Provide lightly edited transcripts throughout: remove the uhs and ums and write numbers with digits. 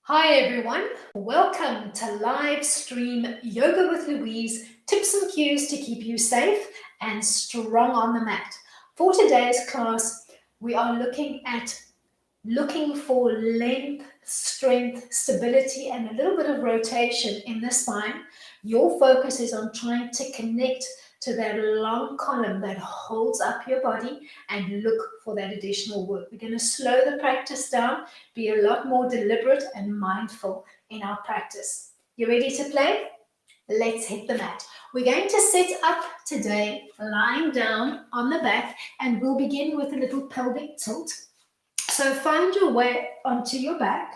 Hi everyone, welcome to live stream Yoga with Louise, tips and cues to keep you safe and strong on the mat. For today's class, we are looking for length, strength, stability, and a little bit of rotation in the spine. Your focus is on trying to connect to that long column that holds up your body and look for that additional work. We're going to slow the practice down, be a lot more deliberate and mindful in our practice. You ready to play? Let's hit the mat. We're going to sit up today, lying down on the back, and we'll begin with a little pelvic tilt. So find your way onto your back,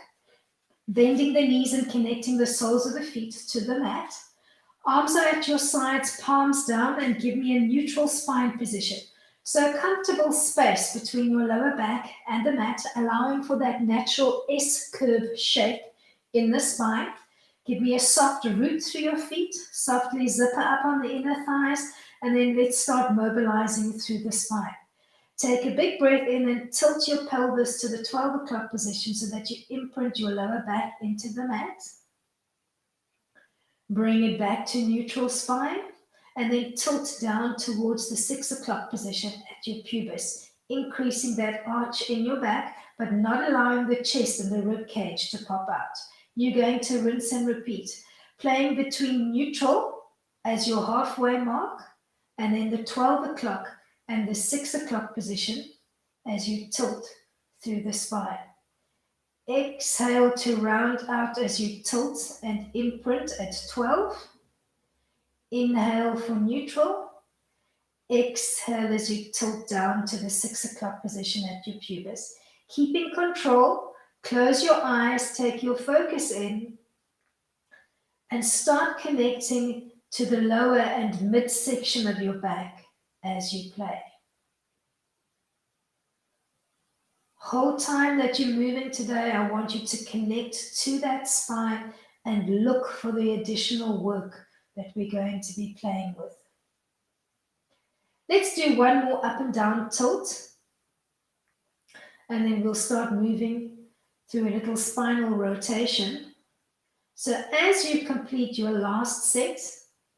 bending the knees and connecting the soles of the feet to the mat. Arms are at your sides, palms down, and give me a neutral spine position. So a comfortable space between your lower back and the mat, allowing for that natural S-curve shape in the spine. Give me a soft root through your feet, softly zipper up on the inner thighs, and then let's start mobilizing through the spine. Take a big breath in and tilt your pelvis to the 12 o'clock position so that you imprint your lower back into the mat. Bring it back to neutral spine and then tilt down towards the 6 o'clock position at your pubis, increasing that arch in your back, but not allowing the chest and the rib cage to pop out. You're going to rinse and repeat, playing between neutral as your halfway mark and then the 12 o'clock and the 6 o'clock position as you tilt through the spine. Exhale to round out as you tilt and imprint at 12. Inhale for neutral. Exhale as you tilt down to the 6 o'clock position at your pubis. Keeping control, close your eyes, take your focus in, and start connecting to the lower and midsection of your back as you play. Whole time that you're moving today, I want you to connect to that spine and look for the additional work that we're going to be playing with. Let's do one more up and down tilt, and then we'll start moving through a little spinal rotation. So as you complete your last set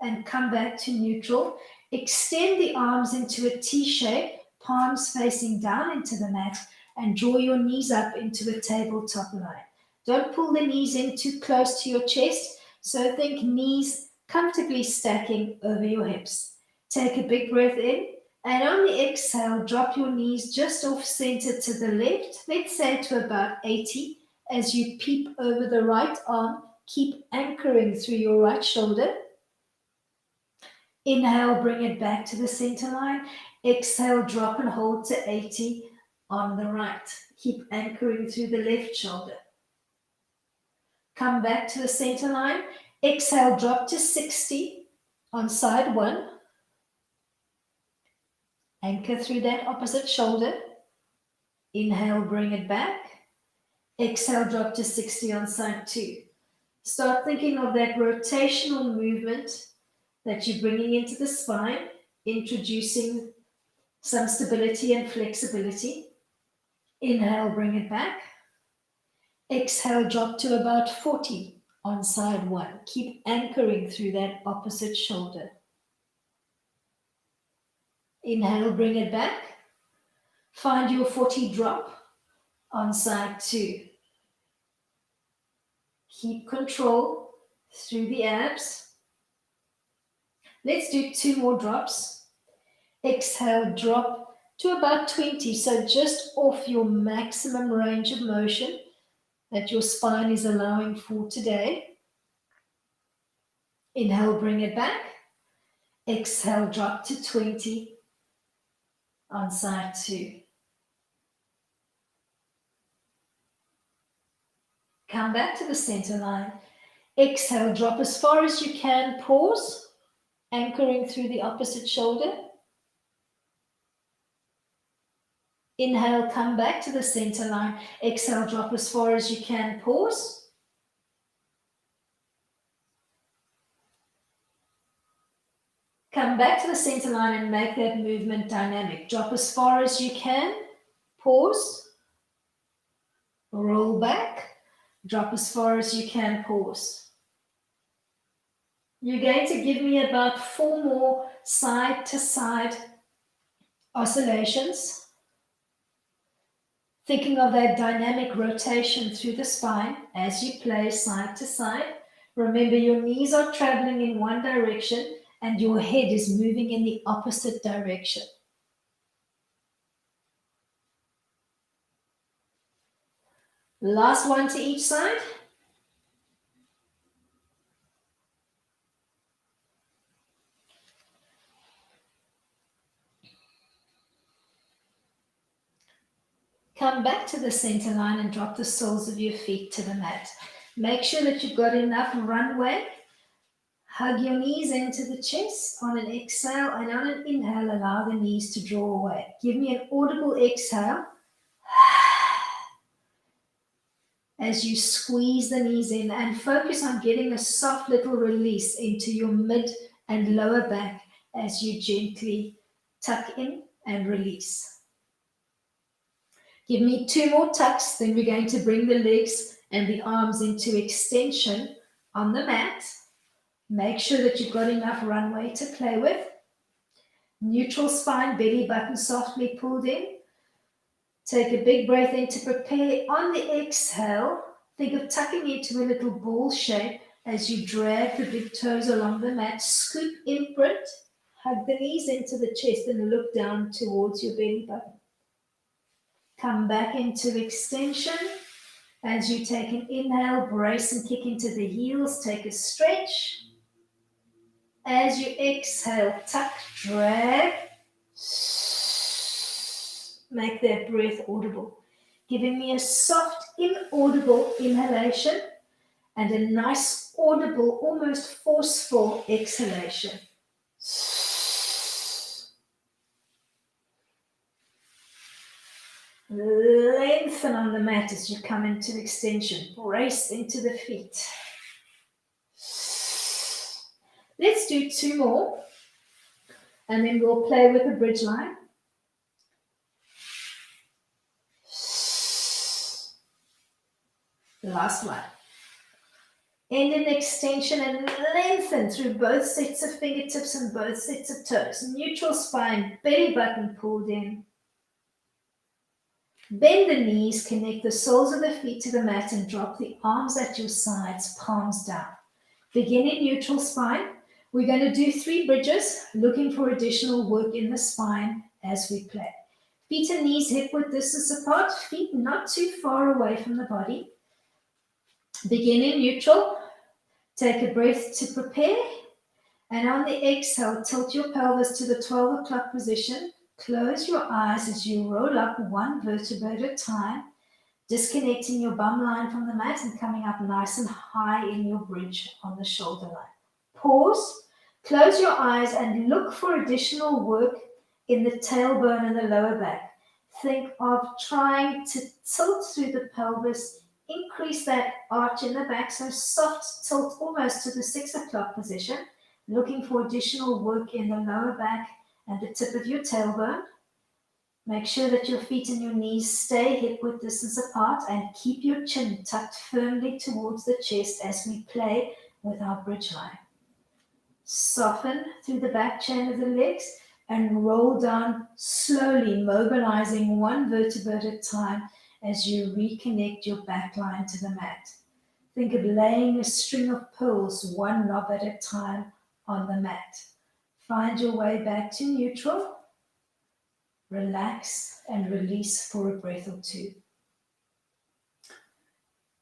and come back to neutral, extend the arms into a T shape, palms facing down into the mat, and draw your knees up into a tabletop line. Don't pull the knees in too close to your chest, so think knees comfortably stacking over your hips. Take a big breath in, and on the exhale, drop your knees just off center to the left, let's say to about 80, as you peep over the right arm. Keep anchoring through your right shoulder. Inhale, bring it back to the center line. Exhale, drop and hold to 80 on the right. Keep anchoring through the left shoulder. Come back to the center line. Exhale, drop to 60 on side one. Anchor through that opposite shoulder. Inhale, bring it back. Exhale, drop to 60 on side two. Start thinking of that rotational movement that you're bringing into the spine, introducing some stability and flexibility. Inhale, bring it back. Exhale, drop to about 40 on side one. Keep anchoring through that opposite shoulder. Inhale, bring it back. Find your 40 drop on side two. Keep control through the abs. Let's do 2 more drops. Exhale, drop to about 20, so just off your maximum range of motion that your spine is allowing for today. Inhale, bring it back. Exhale, drop to 20 on side two. Come back to the center line. Exhale, drop as far as you can. Pause, anchoring through the opposite shoulder. Inhale, come back to the center line. Exhale, drop as far as you can. Pause. Come back to the center line and make that movement dynamic. Drop as far as you can. Pause. Roll back. Drop as far as you can, pause. You're going to give me about 4 more side to side oscillations. Thinking of that dynamic rotation through the spine as you play side to side. Remember, your knees are traveling in one direction and your head is moving in the opposite direction. Last one to each side. Come back to the center line and drop the soles of your feet to the mat. Make sure that you've got enough runway. Hug your knees into the chest on an exhale, and on an inhale, allow the knees to draw away. Give me an audible exhale as you squeeze the knees in, and focus on getting a soft little release into your mid and lower back as you gently tuck in and release. Give me 2 more tucks, then we're going to bring the legs and the arms into extension on the mat. Make sure that you've got enough runway to play with. Neutral spine, belly button softly pulled in. Take a big breath in to prepare. On the exhale, think of tucking into a little ball shape as you drag the big toes along the mat. Scoop imprint, hug the knees into the chest and look down towards your belly button. Come back into extension. As you take an inhale, brace and kick into the heels. Take a stretch. As you exhale, tuck, drag. Make that breath audible. Giving me a soft, inaudible inhalation and a nice, audible, almost forceful exhalation. Lengthen on the mat as you come into extension. Brace into the feet. Let's do 2 more, and then we'll play with the bridge line. Last one. End in extension and lengthen through both sets of fingertips and both sets of toes. Neutral spine, belly button pulled in. Bend the knees, connect the soles of the feet to the mat and drop the arms at your sides, palms down. Begin in neutral spine. We're going to do 3 bridges, looking for additional work in the spine as we play. Feet and knees hip-width distance apart, feet not too far away from the body. Begin in neutral. Take a breath to prepare. And on the exhale, tilt your pelvis to the 12 o'clock position. Close your eyes as you roll up 1 vertebra at a time, disconnecting your bum line from the mat and coming up nice and high in your bridge on the shoulder line. Pause, close your eyes and look for additional work in the tailbone and the lower back. Think of trying to tilt through the pelvis, increase that arch in the back, so soft tilt almost to the 6 o'clock position, looking for additional work in the lower back and the tip of your tailbone. Make sure that your feet and your knees stay hip-width distance apart and keep your chin tucked firmly towards the chest as we play with our bridge line. Soften through the back chain of the legs and roll down slowly, mobilizing 1 vertebra at a time as you reconnect your back line to the mat. Think of laying a string of pearls 1 knob at a time on the mat. Find your way back to neutral. Relax and release for a breath or 2.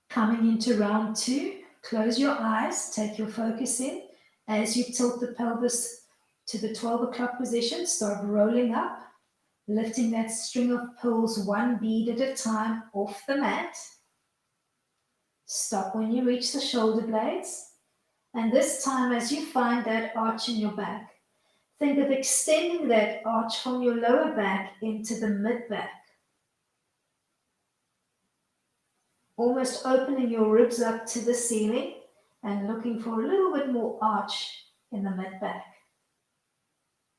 Coming into round 2, close your eyes, take your focus in. As you tilt the pelvis to the 12 o'clock position, start rolling up, lifting that string of pearls 1 bead at a time off the mat. Stop when you reach the shoulder blades. And this time, as you find that arch in your back, think of extending that arch from your lower back into the mid-back. Almost opening your ribs up to the ceiling and looking for a little bit more arch in the mid-back.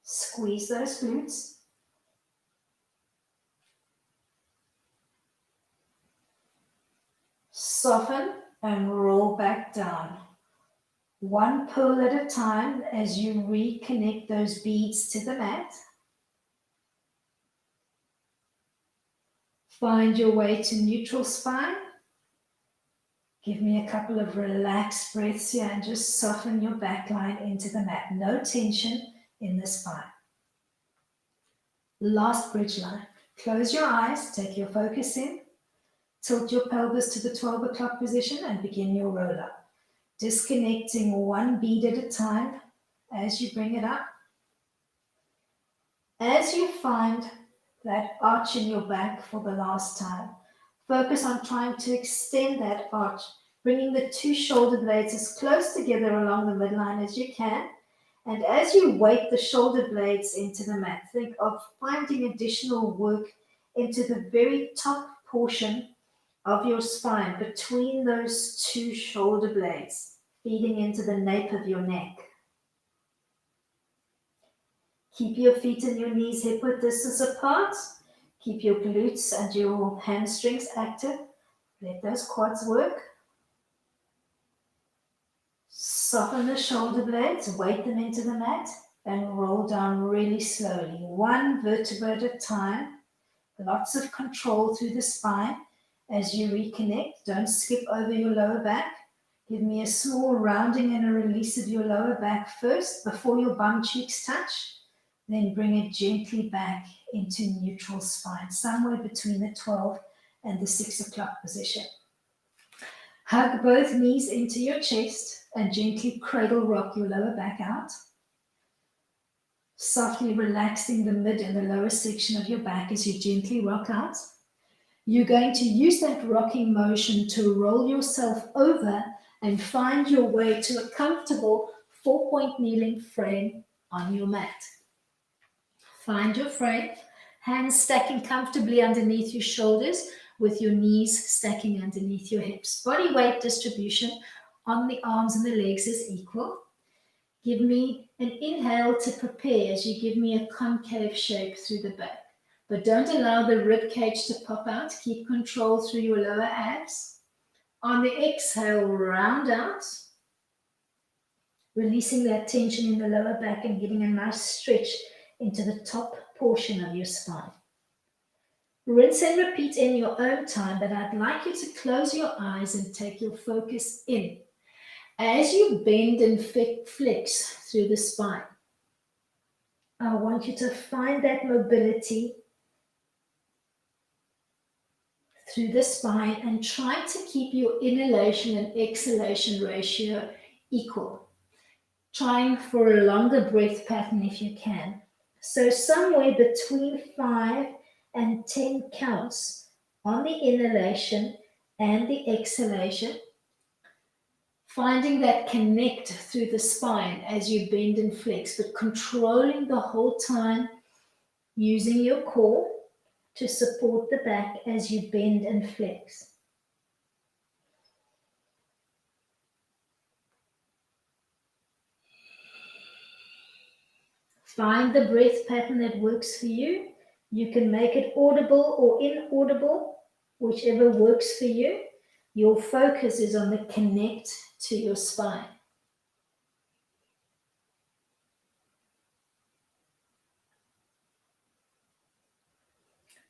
Squeeze those glutes. Soften and roll back down. One pull at a time as you reconnect those beads to the mat. Find your way to neutral spine. Give me a couple of relaxed breaths here and just soften your back line into the mat. No tension in the spine. Last bridge line. Close your eyes, take your focus in. Tilt your pelvis to the 12 o'clock position and begin your roll up. Disconnecting one bead at a time as you bring it up. As you find that arch in your back for the last time, focus on trying to extend that arch, bringing the two shoulder blades as close together along the midline as you can. And as you weight the shoulder blades into the mat, think of finding additional work into the very top portion of your spine between those two shoulder blades, feeding into the nape of your neck. Keep your feet and your knees hip-width distance apart. Keep your glutes and your hamstrings active. Let those quads work. Soften the shoulder blades, weight them into the mat, and roll down really slowly, one vertebra at a time. Lots of control through the spine as you reconnect. Don't skip over your lower back. Give me a small rounding and a release of your lower back first before your bum cheeks touch. Then bring it gently back into neutral spine, somewhere between the 12 and the 6 o'clock position. Hug both knees into your chest and gently cradle rock your lower back out. Softly relaxing the mid and the lower section of your back as you gently rock out. You're going to use that rocking motion to roll yourself over and find your way to a comfortable 4-point kneeling frame on your mat. Find your frame, hands stacking comfortably underneath your shoulders with your knees stacking underneath your hips. Body weight distribution on the arms and the legs is equal. Give me an inhale to prepare as you give me a concave shape through the back. But don't allow the rib cage to pop out. Keep control through your lower abs. On the exhale, round out. Releasing that tension in the lower back and getting a nice stretch into the top portion of your spine. Rinse and repeat in your own time, but I'd like you to close your eyes and take your focus in. As you bend and flex through the spine, I want you to find that mobility through the spine and try to keep your inhalation and exhalation ratio equal. Trying for a longer breath pattern if you can. So somewhere between 5 and 10 counts on the inhalation and the exhalation. Finding that connect through the spine as you bend and flex, but controlling the whole time using your core to support the back as you bend and flex. Find the breath pattern that works for you. You can make it audible or inaudible, whichever works for you. Your focus is on the connect to your spine.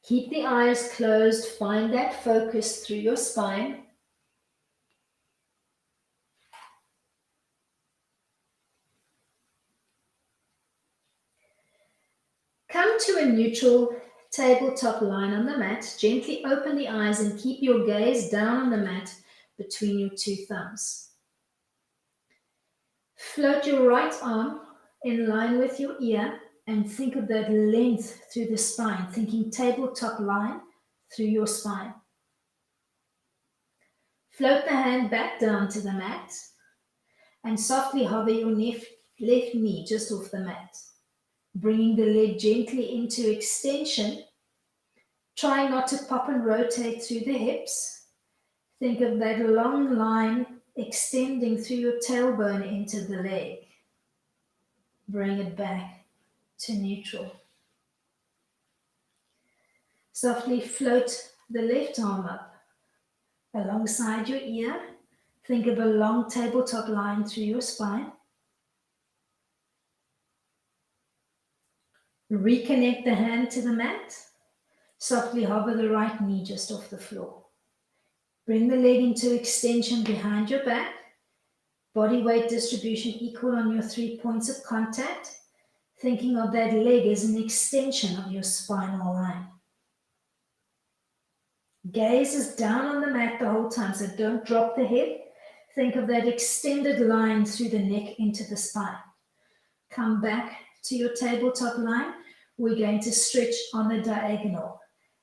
Keep the eyes closed. Find that focus through your spine. Come to a neutral tabletop line on the mat. Gently open the eyes and keep your gaze down on the mat between your two thumbs. Float your right arm in line with your ear and think of that length through the spine, thinking tabletop line through your spine. Float the hand back down to the mat and softly hover your left knee just off the mat. Bringing the leg gently into extension. Try not to pop and rotate through the hips. Think of that long line extending through your tailbone into the leg. Bring it back to neutral. Softly float the left arm up. Alongside your ear, think of a long tabletop line through your spine. Reconnect the hand to the mat. Softly hover the right knee just off the floor. Bring the leg into extension behind your back. Body weight distribution equal on your 3 points of contact. Thinking of that leg as an extension of your spinal line. Gaze is down on the mat the whole time, so don't drop the head. Think of that extended line through the neck into the spine. Come back to your tabletop line. We're going to stretch on the diagonal.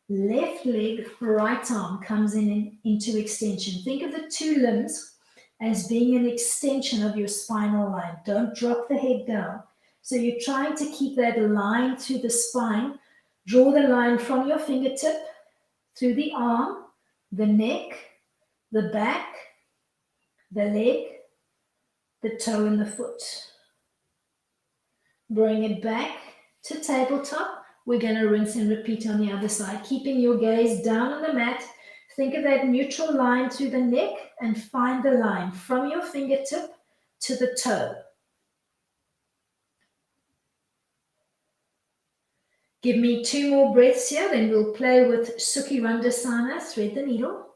Left leg, right arm comes into extension. Think of the two limbs as being an extension of your spinal line. Don't drop the head down. So you're trying to keep that line through the spine. Draw the line from your fingertip through the arm, the neck, the back, the leg, the toe and the foot. Bring it back to tabletop. We're going to rinse and repeat on the other side. Keeping your gaze down on the mat, think of that neutral line through the neck and find the line from your fingertip to the toe. Give me 2 more breaths here, then we'll play with Sukhi Randasana, thread the needle.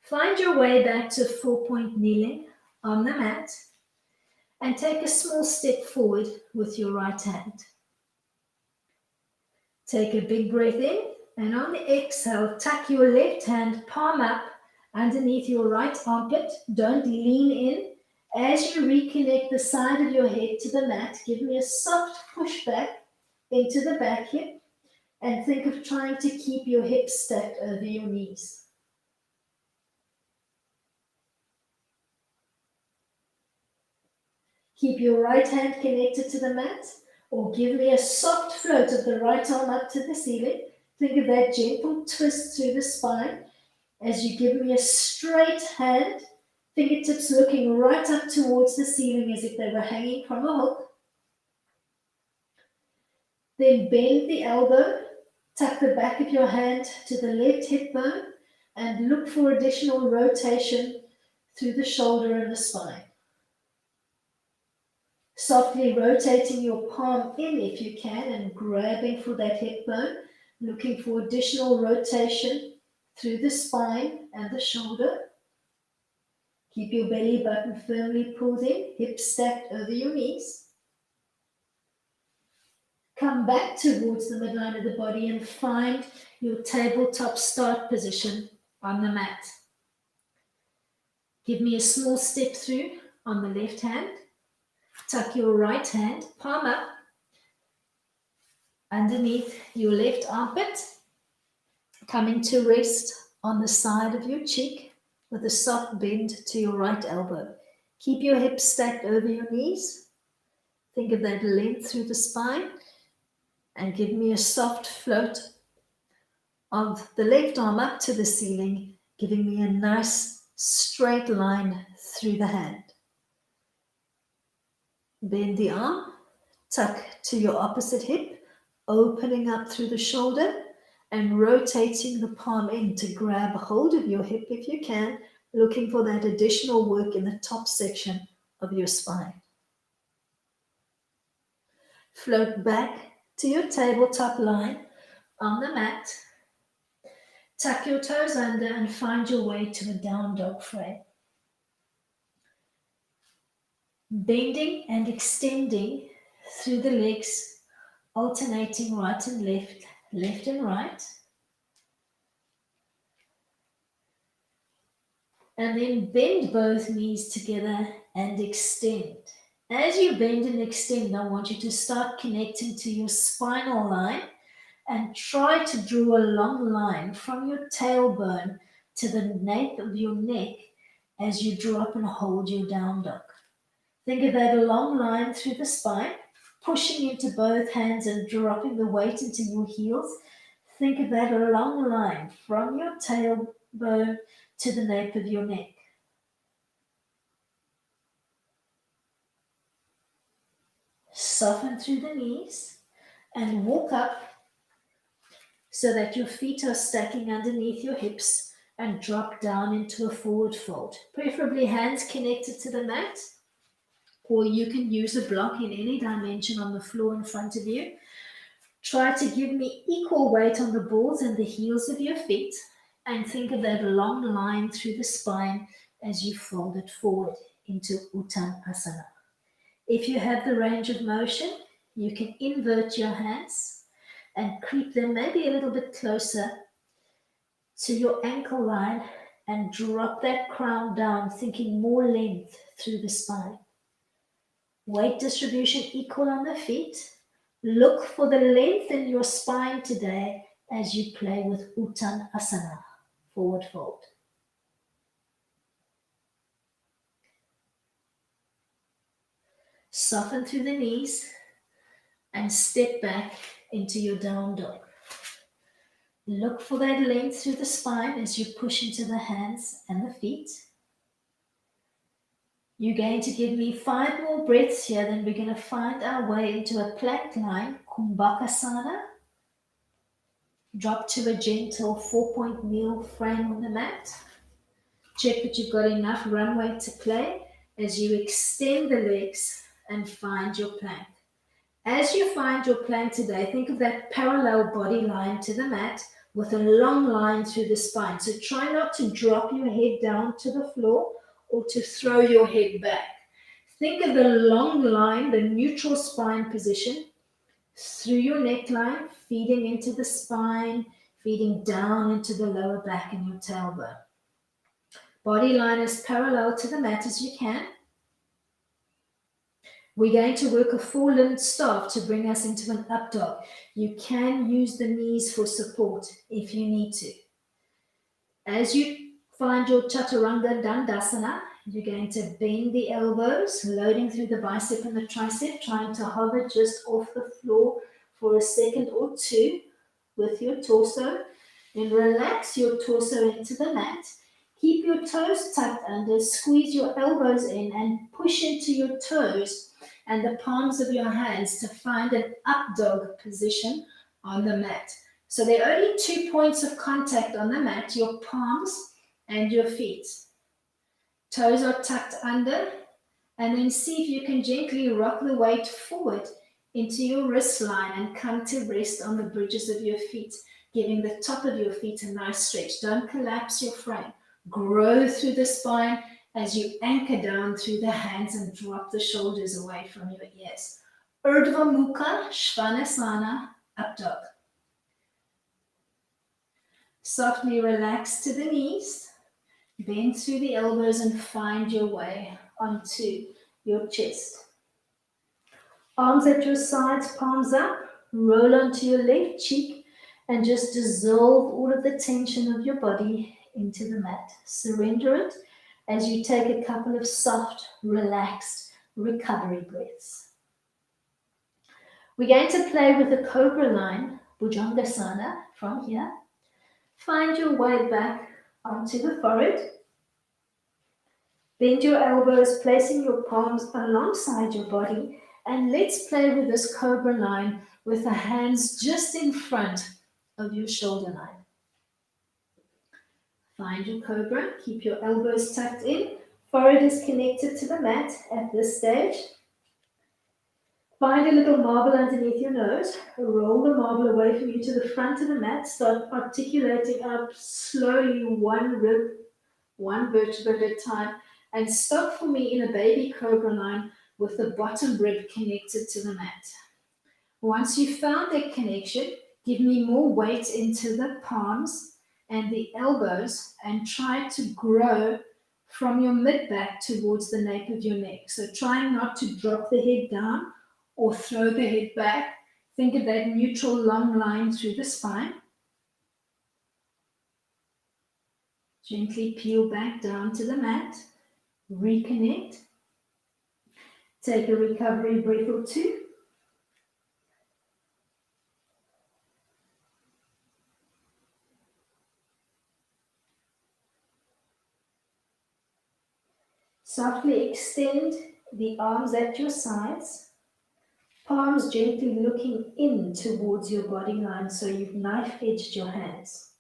Find your way back to 4-point kneeling on the mat and take a small step forward with your right hand. Take a big breath in, and on the exhale, tuck your left hand palm up underneath your right armpit. Don't lean in. As you reconnect the side of your head to the mat, give me a soft push back into the back hip, and think of trying to keep your hips stacked over your knees. Keep your right hand connected to the mat, or give me a soft float of the right arm up to the ceiling. Think of that gentle twist through the spine as you give me a straight hand, fingertips looking right up towards the ceiling as if they were hanging from a hook. Then bend the elbow, tuck the back of your hand to the left hip bone, and look for additional rotation through the shoulder and the spine. Softly rotating your palm in if you can and grabbing for that hip bone, looking for additional rotation through the spine and the shoulder. Keep your belly button firmly pulled in, hips stacked over your knees. Come back towards the midline of the body and find your tabletop start position on the mat. Give me a small step through on the left hand. Tuck your right hand, palm up, underneath your left armpit, coming to rest on the side of your cheek with a soft bend to your right elbow. Keep your hips stacked over your knees. Think of that length through the spine. And give me a soft float of the left arm up to the ceiling, giving me a nice straight line through the hand. Bend the arm, tuck to your opposite hip, opening up through the shoulder and rotating the palm in to grab hold of your hip if you can, looking for that additional work in the top section of your spine. Float back to your tabletop line on the mat. Tuck your toes under and find your way to a down dog frame. Bending and extending through the legs, alternating right and left, left and right. And then bend both knees together and extend. As you bend and extend, I want you to start connecting to your spinal line and try to draw a long line from your tailbone to the nape of your neck as you drop and hold your down dog. Think of that long line through the spine, pushing into both hands and dropping the weight into your heels. Think of that long line from your tailbone to the nape of your neck. Soften through the knees and walk up so that your feet are stacking underneath your hips and drop down into a forward fold. Preferably hands connected to the mat, or you can use a block in any dimension on the floor in front of you. Try to give me equal weight on the balls and the heels of your feet, and think of that long line through the spine as you fold it forward into Uttanasana. If you have the range of motion, you can invert your hands and creep them maybe a little bit closer to your ankle line and drop that crown down, thinking more length through the spine. Weight distribution equal on the feet. Look for the length in your spine today as you play with Uttanasana, forward fold. Soften through the knees and step back into your down dog. Look for that length through the spine as you push into the hands and the feet. You're going to give me 5 more breaths here, then we're going to find our way into a plank line, Kumbhakasana. Drop to a gentle 4-point kneel frame on the mat. Check that you've got enough runway to play as you extend the legs and find your plank. As you find your plank today, think of that parallel body line to the mat with a long line through the spine. So try not to drop your head down to the floor or to throw your head back. Think of the long line, the neutral spine position, through your neckline, feeding into the spine, feeding down into the lower back and your tailbone. Body line as parallel to the mat as you can. We're going to work a 4-limbed staff to bring us into an up dog. You can use the knees for support if you need to. As you find your Chaturanga Dandasana, you're going to bend the elbows, loading through the bicep and the tricep, trying to hover just off the floor for a second or two with your torso. Then relax your torso into the mat. Keep your toes tucked under, squeeze your elbows in and push into your toes and the palms of your hands to find an up dog position on the mat. So there are only 2 points of contact on the mat, your palms and your feet. Toes are tucked under, and then see if you can gently rock the weight forward into your wrist line and come to rest on the bridges of your feet, giving the top of your feet a nice stretch. Don't collapse your frame. Grow through the spine as you anchor down through the hands and drop the shoulders away from your ears. Urdhva Mukha Svanasana, up dog. Softly relax to the knees. Bend through the elbows and find your way onto your chest. Arms at your sides, palms up. Roll onto your left cheek and just dissolve all of the tension of your body into the mat. Surrender it as you take a couple of soft, relaxed recovery breaths. We're going to play with the cobra line, Bhujangasana, from here. Find your way back onto the forehead. Bend your elbows, placing your palms alongside your body, and let's play with this cobra line with the hands just in front of your shoulder line. Find your cobra, keep your elbows tucked in, forehead is connected to the mat at this stage. Find a little marble underneath your nose, roll the marble away from you to the front of the mat, start articulating up slowly, one rib, one vertebra at a time, and stop for me in a baby cobra line with the bottom rib connected to the mat. Once you've found that connection, give me more weight into the palms and the elbows and try to grow from your mid-back towards the nape of your neck. So trying not to drop the head down or throw the head back. Think of that neutral long line through the spine. Gently peel back down to the mat. Reconnect. Take a recovery breath or two. Softly extend the arms at your sides. Palms gently looking in towards your body line so you've knife edged your hands.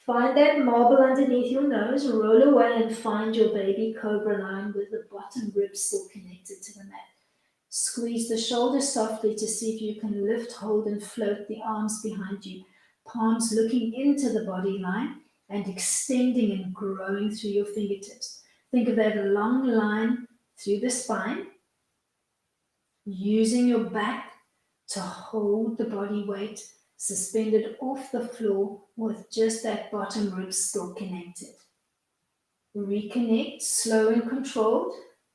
Find that marble underneath your nose, roll away and find your baby cobra line with the bottom ribs still connected to the mat. Squeeze the shoulders softly to see if you can lift, hold and float the arms behind you. Palms looking into the body line and extending and growing through your fingertips. Think of that long line through the spine, using your back to hold the body weight suspended off the floor with just that bottom rib still connected. Reconnect, slow and controlled.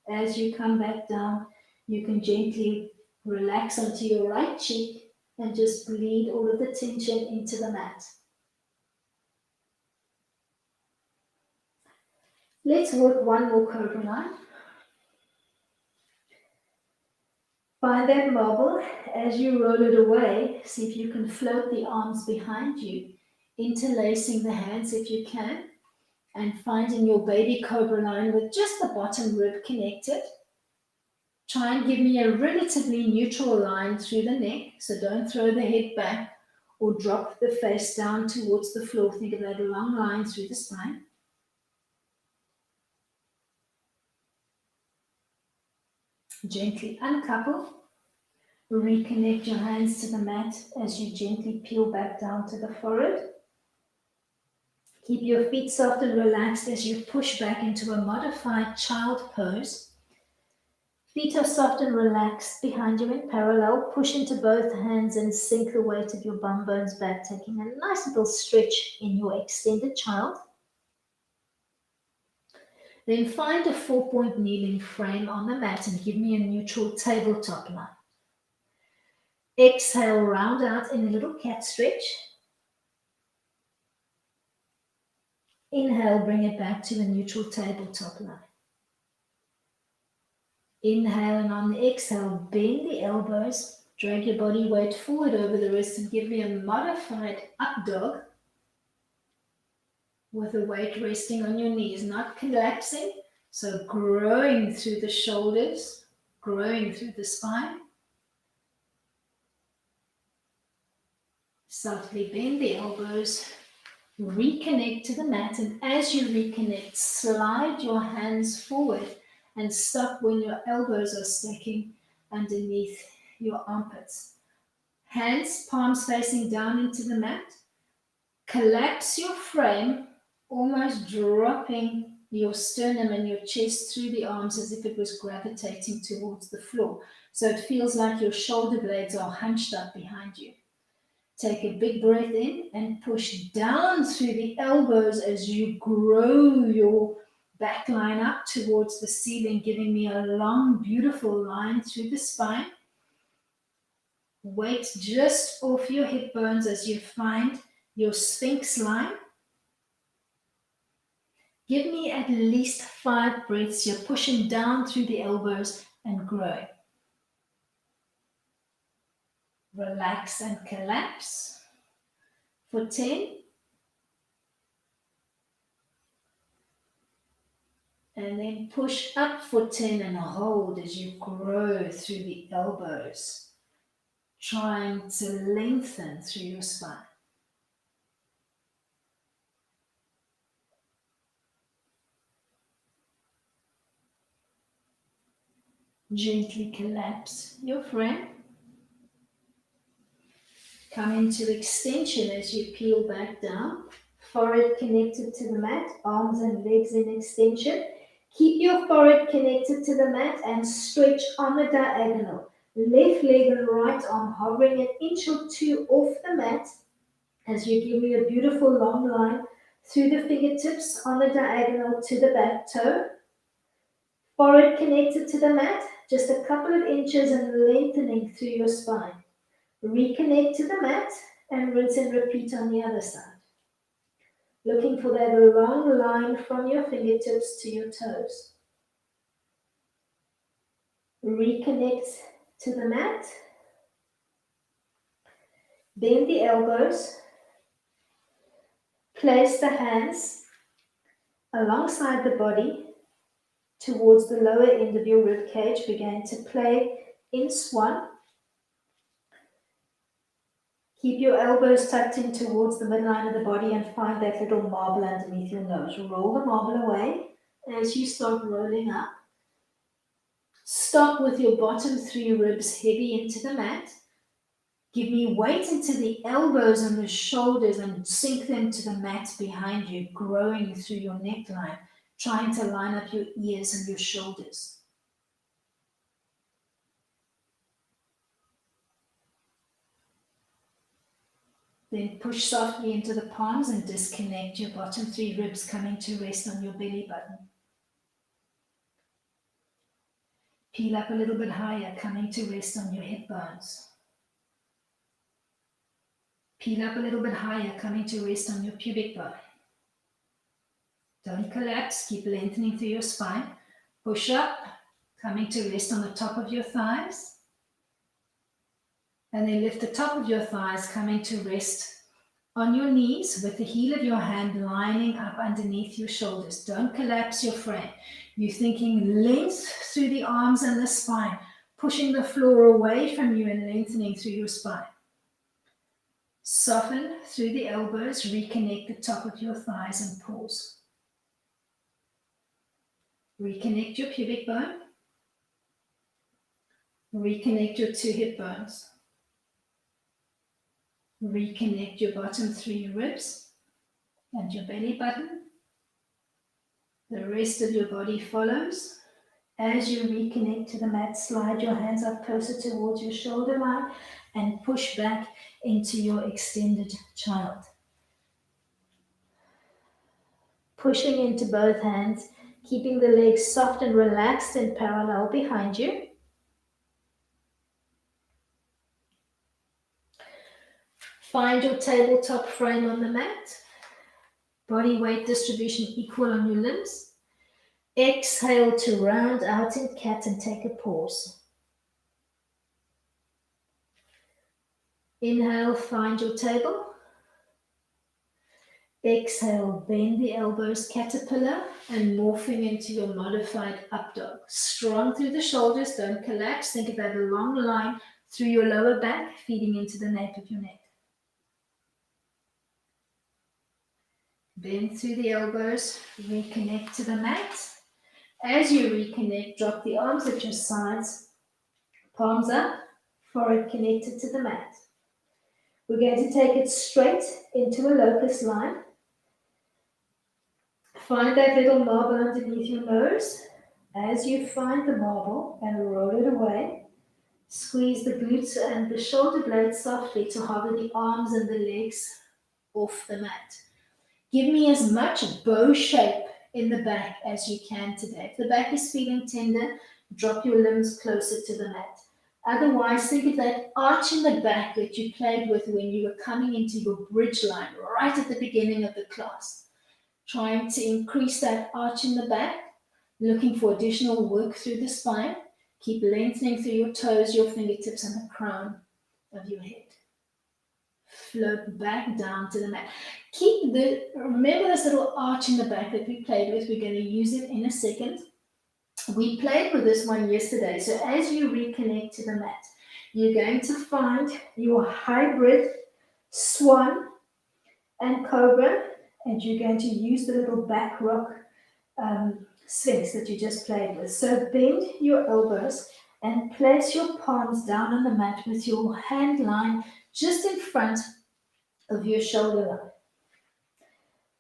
As you come back down, you can gently relax onto your right cheek and just bleed all of the tension into the mat. Let's work one more cobra line. Find that marble. As you roll it away, see if you can float the arms behind you, interlacing the hands if you can, and finding your baby cobra line with just the bottom rib connected. Try and give me a relatively neutral line through the neck, so don't throw the head back or drop the face down towards the floor. Think of that long line through the spine. Gently uncouple. Reconnect your hands to the mat as you gently peel back down to the forehead. Keep your feet soft and relaxed as you push back into a modified child pose. Feet are soft and relaxed behind you in parallel. Push into both hands and sink the weight of your bum bones back, taking a nice little stretch in your extended child. Then find a 4-point kneeling frame on the mat and give me a neutral tabletop line. Exhale, round out in a little cat stretch. Inhale, bring it back to a neutral tabletop line. Inhale, and on the exhale, bend the elbows, drag your body weight forward over the wrist and give me a modified up dog with the weight resting on your knees, not collapsing, so growing through the shoulders, growing through the spine. Softly bend the elbows, reconnect to the mat, and as you reconnect, slide your hands forward and stop when your elbows are stacking underneath your armpits. Hands, palms facing down into the mat. Collapse your frame, almost dropping your sternum and your chest through the arms as if it was gravitating towards the floor. So it feels like your shoulder blades are hunched up behind you. Take a big breath in and push down through the elbows as you grow your back line up towards the ceiling, giving me a long, beautiful line through the spine. Weight just off your hip bones as you find your sphinx line. Give me at least 5 breaths. You're pushing down through the elbows and growing. Relax and collapse for 10. And then push up for 10 and hold as you grow through the elbows, trying to lengthen through your spine. Gently collapse your frame. Come into extension as you peel back down. Forehead connected to the mat, arms and legs in extension. Keep your forehead connected to the mat and stretch on the diagonal. Left leg and right arm hovering an inch or 2 off the mat as you give me a beautiful long line through the fingertips on the diagonal to the back toe. Forehead connected to the mat, just a couple of inches and lengthening through your spine. Reconnect to the mat and rinse and repeat on the other side. Looking for that long line from your fingertips to your toes. Reconnect to the mat. Bend the elbows. Place the hands alongside the body towards the lower end of your rib cage. Begin to play in swan. Keep your elbows tucked in towards the midline of the body and find that little marble underneath your nose. Roll the marble away as you start rolling up. Stop with your bottom 3 ribs heavy into the mat. Give me weight into the elbows and the shoulders and sink them to the mat behind you, growing through your neckline, trying to line up your ears and your shoulders. Then push softly into the palms and disconnect your bottom 3 ribs, coming to rest on your belly button. Peel up a little bit higher, coming to rest on your hip bones. Peel up a little bit higher, coming to rest on your pubic bone. Don't collapse, keep lengthening through your spine. Push up, coming to rest on the top of your thighs. And then lift the top of your thighs, coming to rest on your knees with the heel of your hand lining up underneath your shoulders. Don't collapse your frame. You're thinking length through the arms and the spine, pushing the floor away from you and lengthening through your spine. Soften through the elbows, reconnect the top of your thighs and pause. Reconnect your pubic bone. Reconnect your 2 hip bones. Reconnect your bottom 3 ribs and your belly button. The rest of your body follows. As you reconnect to the mat, slide your hands up closer towards your shoulder line and push back into your extended child. Pushing into both hands, keeping the legs soft and relaxed and parallel behind you. Find your tabletop frame on the mat. Body weight distribution equal on your limbs. Exhale to round out in cat and take a pause. Inhale, find your table. Exhale, bend the elbows, caterpillar, and morphing into your modified up dog. Strong through the shoulders, don't collapse. Think of that long line through your lower back, feeding into the nape of your neck. Bend through the elbows, reconnect to the mat. As you reconnect, drop the arms at your sides, palms up, forehead connected to the mat. We're going to take it straight into a locust line. Find that little marble underneath your nose. As you find the marble and roll it away, squeeze the glutes and the shoulder blades softly to hover the arms and the legs off the mat. Give me as much bow shape in the back as you can today. If the back is feeling tender, drop your limbs closer to the mat. Otherwise, think of that arch in the back that you played with when you were coming into your bridge line right at the beginning of the class. Trying to increase that arch in the back, looking for additional work through the spine. Keep lengthening through your toes, your fingertips, and the crown of your head. Float back down to the mat. Remember this little arch in the back that we played with. We're going to use it in a second. We played with this one yesterday. So as you reconnect to the mat, you're going to find your hybrid swan and cobra, and you're going to use the little back rock sphinx that you just played with. So bend your elbows and place your palms down on the mat with your hand line just in front of your shoulder line.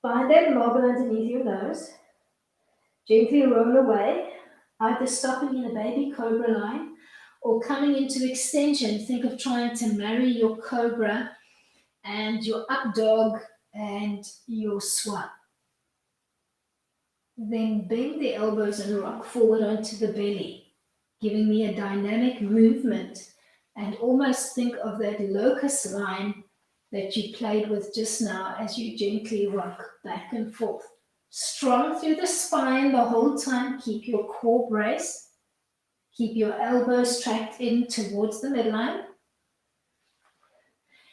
Find that marble underneath your nose. Gently roll away, either stopping in a baby cobra line or coming into extension. Think of trying to marry your cobra and your up dog and your swan. Then bend the elbows and rock forward onto the belly, giving me a dynamic movement, and almost think of that locust line that you played with just now as you gently rock back and forth. Strong through the spine the whole time. Keep your core braced. Keep your elbows tracked in towards the midline.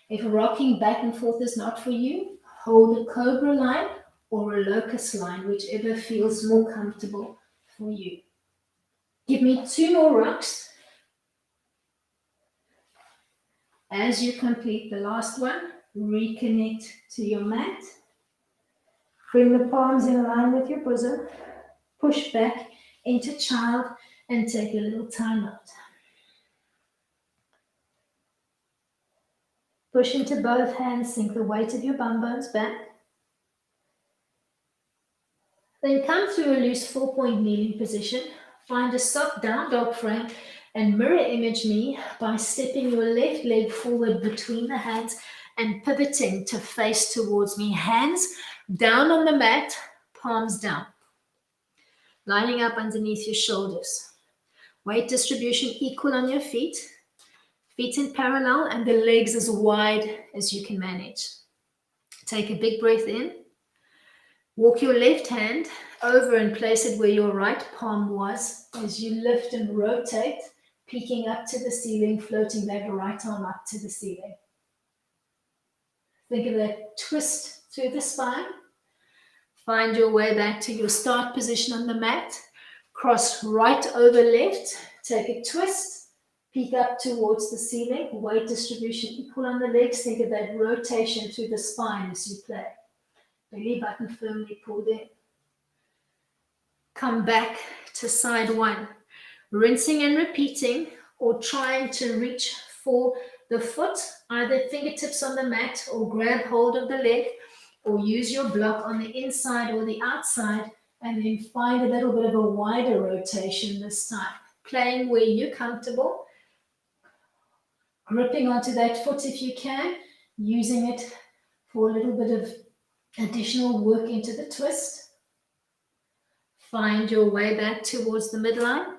If rocking back and forth is not for you, hold a cobra line or a locust line, whichever feels more comfortable for you. Give me 2 more rocks. As you complete the last one, reconnect to your mat. Bring the palms in line with your bosom. Push back into child and take a little time out. Push into both hands, sink the weight of your bum bones back. Then come through a loose 4-point kneeling position. Find a soft down dog frame and mirror image me by stepping your left leg forward between the hands and pivoting to face towards me. Hands down on the mat, palms down. Lining up underneath your shoulders. Weight distribution equal on your feet. Feet in parallel and the legs as wide as you can manage. Take a big breath in. Walk your left hand over and place it where your right palm was as you lift and rotate, peeking up to the ceiling, floating that right arm up to the ceiling. Think of that twist through the spine. Find your way back to your start position on the mat. Cross right over left. Take a twist. Peek up towards the ceiling. Weight distribution equal on the legs. Think of that rotation through the spine as you play. Belly button firmly pulled in. Come back to side one. Rinsing and repeating or trying to reach for the foot, either fingertips on the mat or grab hold of the leg or use your block on the inside or the outside and then find a little bit of a wider rotation this time. Playing where you're comfortable. Gripping onto that foot if you can, using it for a little bit of additional work into the twist. Find your way back towards the midline.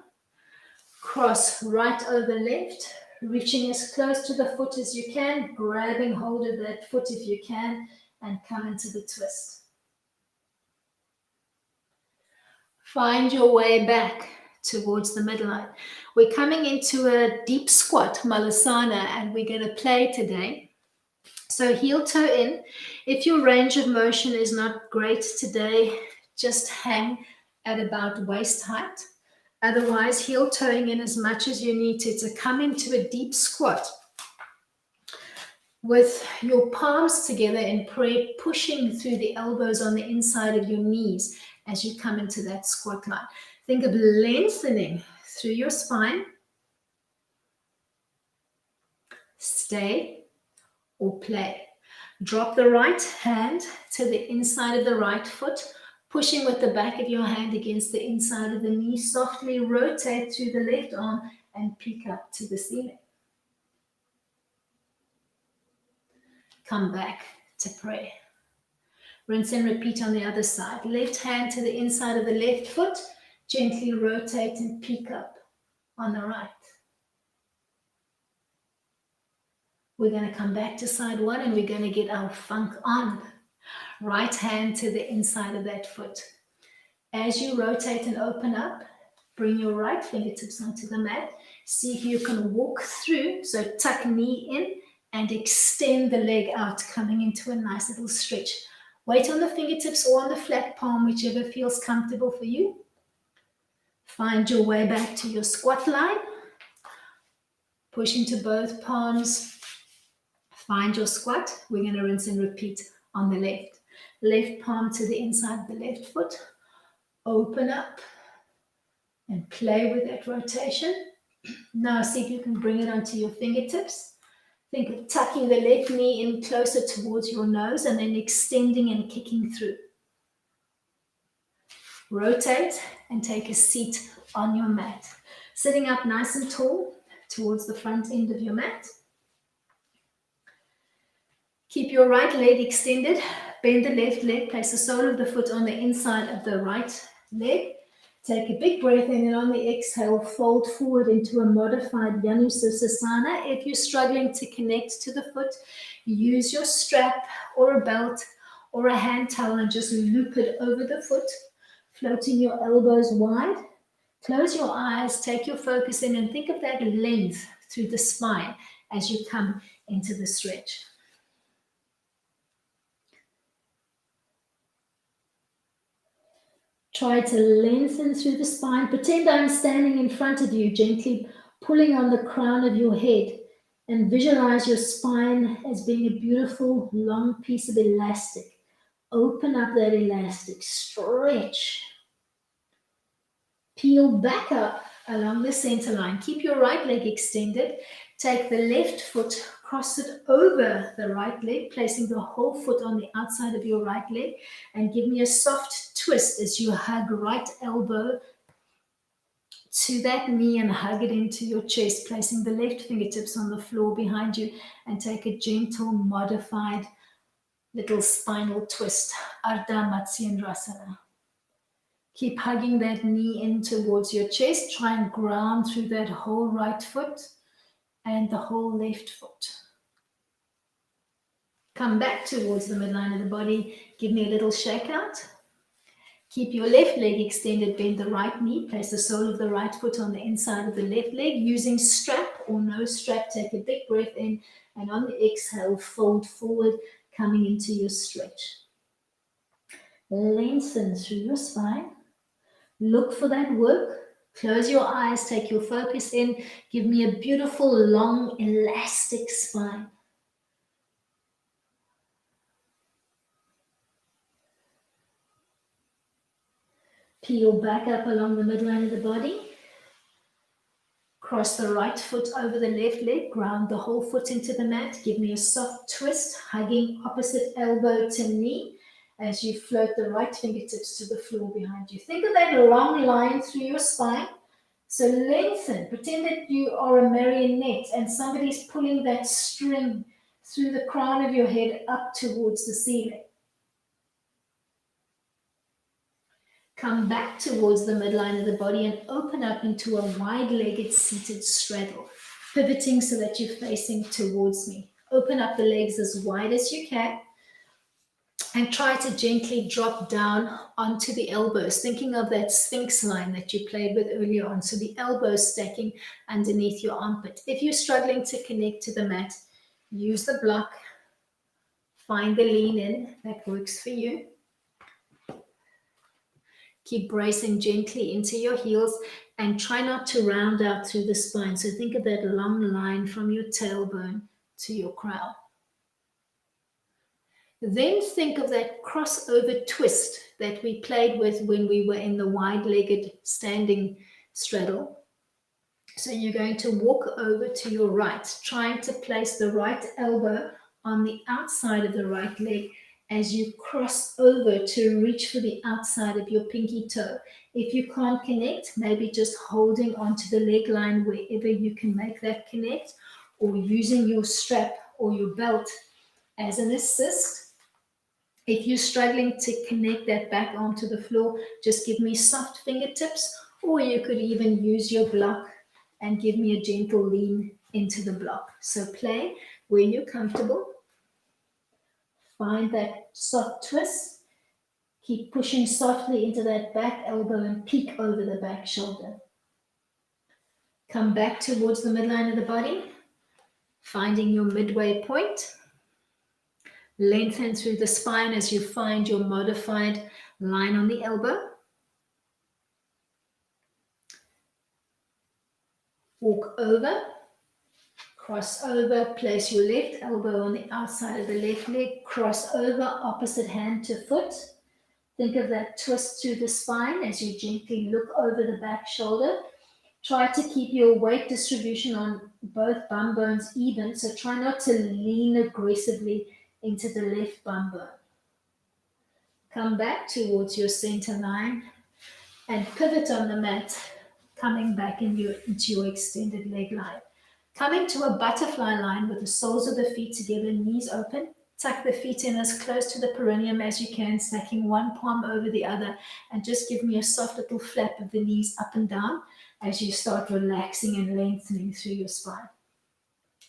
Cross right over left, reaching as close to the foot as you can, grabbing hold of that foot if you can, and come into the twist. Find your way back towards the midline. We're coming into a deep squat, Malasana, and we're going to play today. So heel toe in. If your range of motion is not great today, just hang at about waist height. Otherwise, heel toeing in as much as you need to come into a deep squat with your palms together in prayer, pushing through the elbows on the inside of your knees as you come into that squat line. Think of lengthening through your spine. Stay or play. Drop the right hand to the inside of the right foot, pushing with the back of your hand against the inside of the knee. Softly rotate through the left arm and peek up to the ceiling. Come back to pray. Rinse and repeat on the other side. Left hand to the inside of the left foot. Gently rotate and peek up on the right. We're going to come back to side one and we're going to get our funk on. Right hand to the inside of that foot. As you rotate and open up, bring your right fingertips onto the mat. See if you can walk through. So tuck knee in and extend the leg out, coming into a nice little stretch. Weight on the fingertips or on the flat palm, whichever feels comfortable for you. Find your way back to your squat line. Push into both palms. Find your squat. We're going to rinse and repeat on the left. Left palm to the inside of the left foot. Open up and play with that rotation. Now see if you can bring it onto your fingertips. Think of tucking the left knee in closer towards your nose and then extending and kicking through. Rotate and take a seat on your mat. Sitting up nice and tall towards the front end of your mat. Keep your right leg extended. Bend the left leg. Place the sole of the foot on the inside of the right leg. Take a big breath in and on the exhale, fold forward into a modified Janusasana. If you're struggling to connect to the foot, use your strap or a belt or a hand towel and just loop it over the foot, floating your elbows wide. Close your eyes, take your focus in and think of that length through the spine as you come into the stretch. Try to lengthen through the spine. Pretend I'm standing in front of you, gently pulling on the crown of your head. And visualize your spine as being a beautiful long piece of elastic. Open up that elastic, stretch, peel back up along the center line. Keep your right leg extended. Take the left foot, cross it over the right leg, placing the whole foot on the outside of your right leg, and give me a soft twist as you hug right elbow to that knee and hug it into your chest, placing the left fingertips on the floor behind you, and take a gentle, modified little spinal twist, Ardha Matsyendrasana. Keep hugging that knee in towards your chest. Try and ground through that whole right foot and the whole left foot. Come back towards the midline of the body. Give me a little shake out. Keep your left leg extended, bend the right knee, place the sole of the right foot on the inside of the left leg. Using strap or no strap, take a big breath in, and on the exhale, fold forward, coming into your stretch. Lengthen through your spine. Look for that work. Close your eyes, take your focus in. Give me a beautiful, long, elastic spine. Peel back up along the midline of the body. Cross the right foot over the left leg. Ground the whole foot into the mat. Give me a soft twist, hugging opposite elbow to knee as you float the right fingertips to the floor behind you. Think of that long line through your spine. So lengthen. Pretend that you are a marionette and somebody's pulling that string through the crown of your head up towards the ceiling. Come back towards the midline of the body and open up into a wide-legged seated straddle, pivoting so that you're facing towards me. Open up the legs as wide as you can and try to gently drop down onto the elbows, thinking of that Sphinx line that you played with earlier on. So the elbows stacking underneath your armpit. If you're struggling to connect to the mat, use the block. Find the lean in that works for you. Keep bracing gently into your heels and try not to round out through the spine. So think of that long line from your tailbone to your crown. Then think of that crossover twist that we played with when we were in the wide-legged standing straddle. So you're going to walk over to your right, trying to place the right elbow on the outside of the right leg as you cross over to reach for the outside of your pinky toe. If you can't connect, maybe just holding onto the leg line wherever you can make that connect, or using your strap or your belt as an assist. If you're struggling to connect that back onto the floor, just give me soft fingertips, or you could even use your block and give me a gentle lean into the block. So play where you're comfortable. Find that soft twist. Keep pushing softly into that back elbow and peek over the back shoulder. Come back towards the midline of the body, finding your midway point. Lengthen through the spine as you find your modified line on the elbow. Walk over, cross over, place your left elbow on the outside of the left leg, cross over, opposite hand to foot. Think of that twist through the spine as you gently look over the back shoulder. Try to keep your weight distribution on both bum bones even, so try not to lean aggressively into the left bum bone. Come back towards your center line and pivot on the mat, coming back into your extended leg line. Coming to a butterfly line with the soles of the feet together, knees open. Tuck the feet in as close to the perineum as you can, stacking one palm over the other, and just give me a soft little flap of the knees up and down as you start relaxing and lengthening through your spine.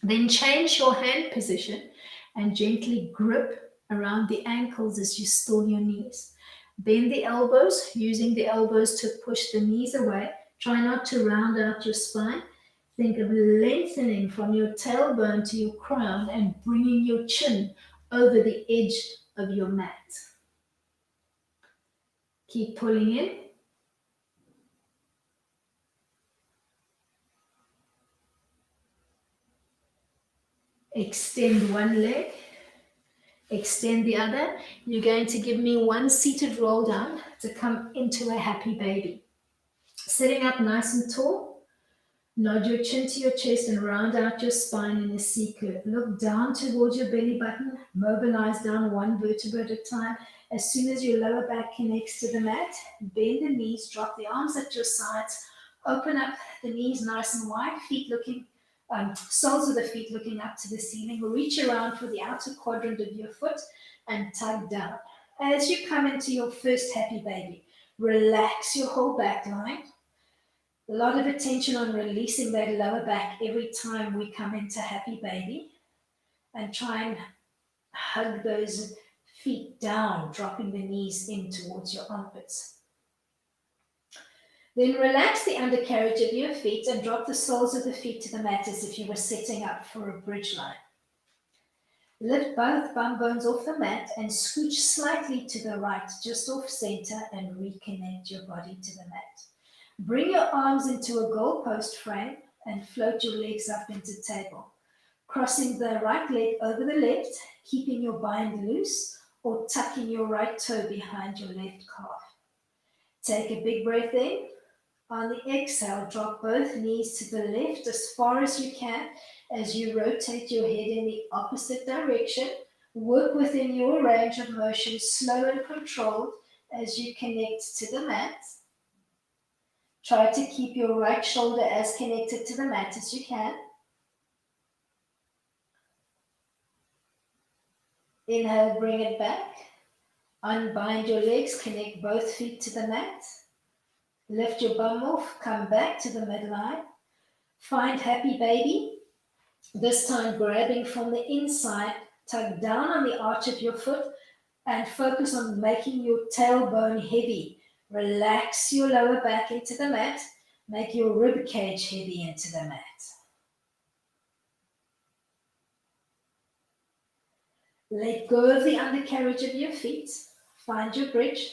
Then change your hand position and gently grip around the ankles as you still your knees. Bend the elbows, using the elbows to push the knees away. Try not to round out your spine. Think of lengthening from your tailbone to your crown and bringing your chin over the edge of your mat. Keep pulling in. Extend one leg, extend the other. You're going to give me one seated roll down to come into a happy baby. Sitting up nice and tall, nod your chin to your chest and round out your spine in a C curve. Look down towards your belly button, mobilize down one vertebra at a time. As soon as your lower back connects to the mat, bend the knees, drop the arms at your sides, open up the knees nice and wide, feet looking, soles of the feet looking up to the ceiling. Reach around for the outer quadrant of your foot and tug down. As you come into your first happy baby, relax your whole back line. A lot of attention on releasing that lower back every time we come into happy baby, and try and hug those feet down, dropping the knees in towards your armpits. Then relax the undercarriage of your feet and drop the soles of the feet to the mat as if you were setting up for a bridge line. Lift both bum bones off the mat and scooch slightly to the right, just off center, and reconnect your body to the mat. Bring your arms into a goalpost frame and float your legs up into table. Crossing the right leg over the left, keeping your bind loose, or tucking your right toe behind your left calf. Take a big breath in. On the exhale, drop both knees to the left as far as you can as you rotate your head in the opposite direction. Work within your range of motion, slow and controlled as you connect to the mat. Try to keep your right shoulder as connected to the mat as you can. Inhale, bring it back. Unbind your legs, connect both feet to the mat. Lift your bum off, come back to the midline. Find happy baby. This time grabbing from the inside, tug down on the arch of your foot and focus on making your tailbone heavy. Relax your lower back into the mat. Make your rib cage heavy into the mat. Let go of the undercarriage of your feet. Find your bridge.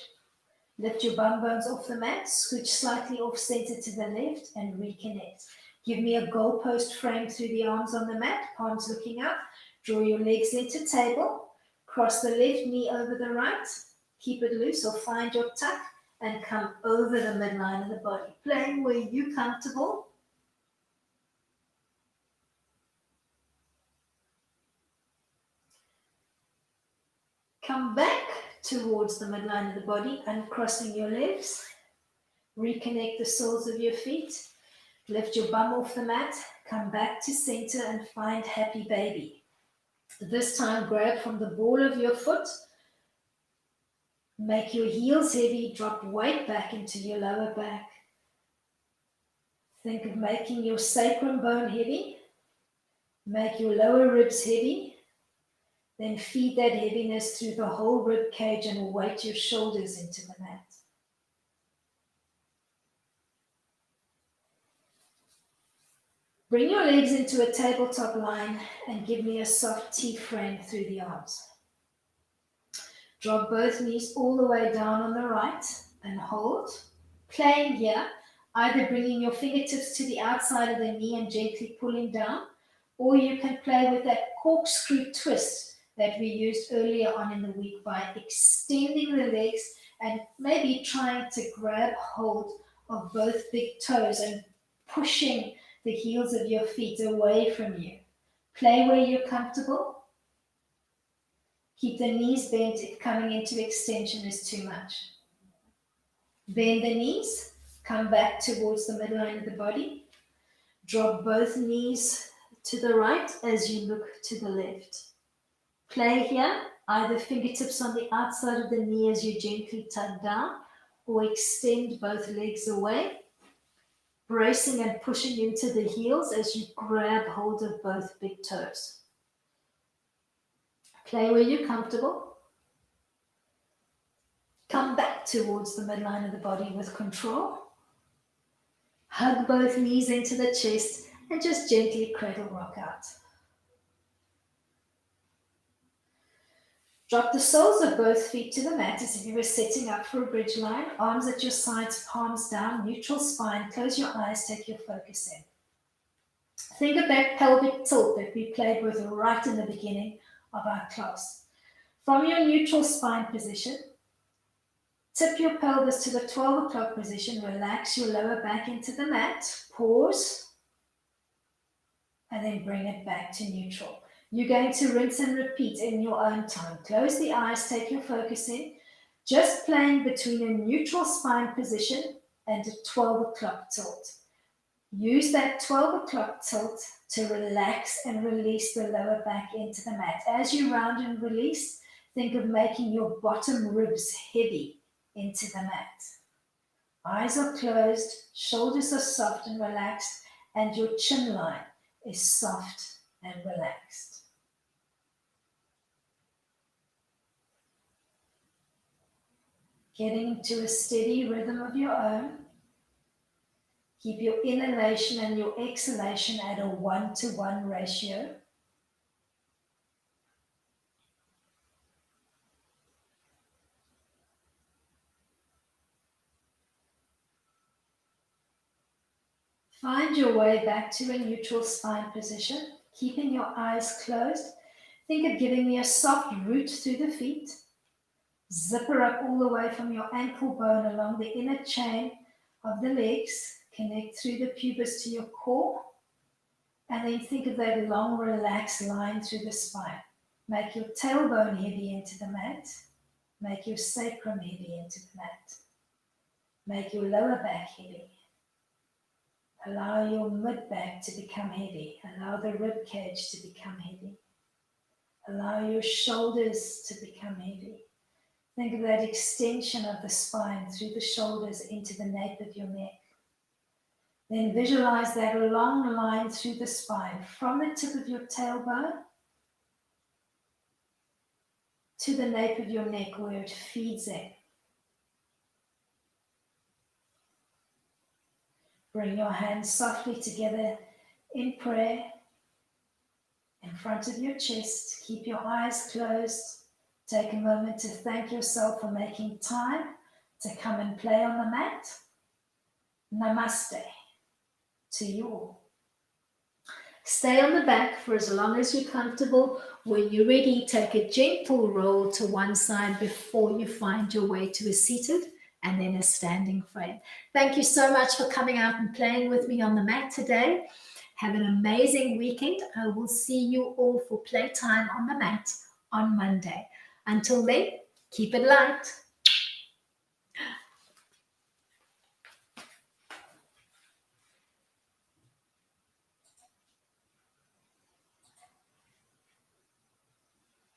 Lift your bum bones off the mat. Scooch slightly off center to the left and reconnect. Give me a goalpost frame through the arms on the mat, palms looking up. Draw your legs into table. Cross the left knee over the right. Keep it loose or find your tuck and come over the midline of the body. Playing where you're comfortable. Come back towards the midline of the body, uncrossing your legs. Reconnect the soles of your feet. Lift your bum off the mat. Come back to center and find happy baby. This time, grab from the ball of your foot. Make your heels heavy. Drop weight back into your lower back. Think of making your sacrum bone heavy. Make your lower ribs heavy. Then feed that heaviness through the whole rib cage and weight your shoulders into the mat. Bring your legs into a tabletop line and give me a soft T frame through the arms. Drop both knees all the way down on the right and hold. Playing here, either bringing your fingertips to the outside of the knee and gently pulling down, or you can play with that corkscrew twist that we used earlier on in the week by extending the legs and maybe trying to grab hold of both big toes and pushing the heels of your feet away from you. Play where you're comfortable. Keep the knees bent if coming into extension is too much. Bend the knees, come back towards the midline of the body. Drop both knees to the right as you look to the left. Play here, either fingertips on the outside of the knee as you gently tug down, or extend both legs away. Bracing and pushing into the heels as you grab hold of both big toes. Play where you're comfortable. Come back towards the midline of the body with control. Hug both knees into the chest and just gently cradle rock out. Drop the soles of both feet to the mat as if you were setting up for a bridge line. Arms at your sides, palms down, neutral spine. Close your eyes, take your focus in. Think of that pelvic tilt that we played with right in the beginning of our class. From your neutral spine position, tip your pelvis to the 12 o'clock position, relax your lower back into the mat, pause, and then bring it back to neutral. You're going to rinse and repeat in your own time. Close the eyes, take your focus in, just playing between a neutral spine position and a 12 o'clock tilt. Use that 12 o'clock tilt to relax and release the lower back into the mat. As you round and release, think of making your bottom ribs heavy into the mat. Eyes are closed, shoulders are soft and relaxed, and your chin line is soft and relaxed. Getting into a steady rhythm of your own. Keep your inhalation and your exhalation at a 1-to-1 ratio. Find your way back to a neutral spine position, keeping your eyes closed. Think of giving me a soft root through the feet. Zipper up all the way from your ankle bone along the inner chain of the legs. Connect through the pubis to your core. And then think of that long, relaxed line through the spine. Make your tailbone heavy into the mat. Make your sacrum heavy into the mat. Make your lower back heavy. Allow your mid-back to become heavy. Allow the rib cage to become heavy. Allow your shoulders to become heavy. Think of that extension of the spine through the shoulders into the nape of your neck. Then visualize that long line through the spine from the tip of your tailbone to the nape of your neck where it feeds in. Bring your hands softly together in prayer in front of your chest. Keep your eyes closed. Take a moment to thank yourself for making time to come and play on the mat. Namaste to you all. Stay on the back for as long as you're comfortable. When you're ready, take a gentle roll to one side before you find your way to a seated and then a standing frame. Thank you so much for coming out and playing with me on the mat today. Have an amazing weekend. I will see you all for playtime on the mat on Monday. Until then, keep it light.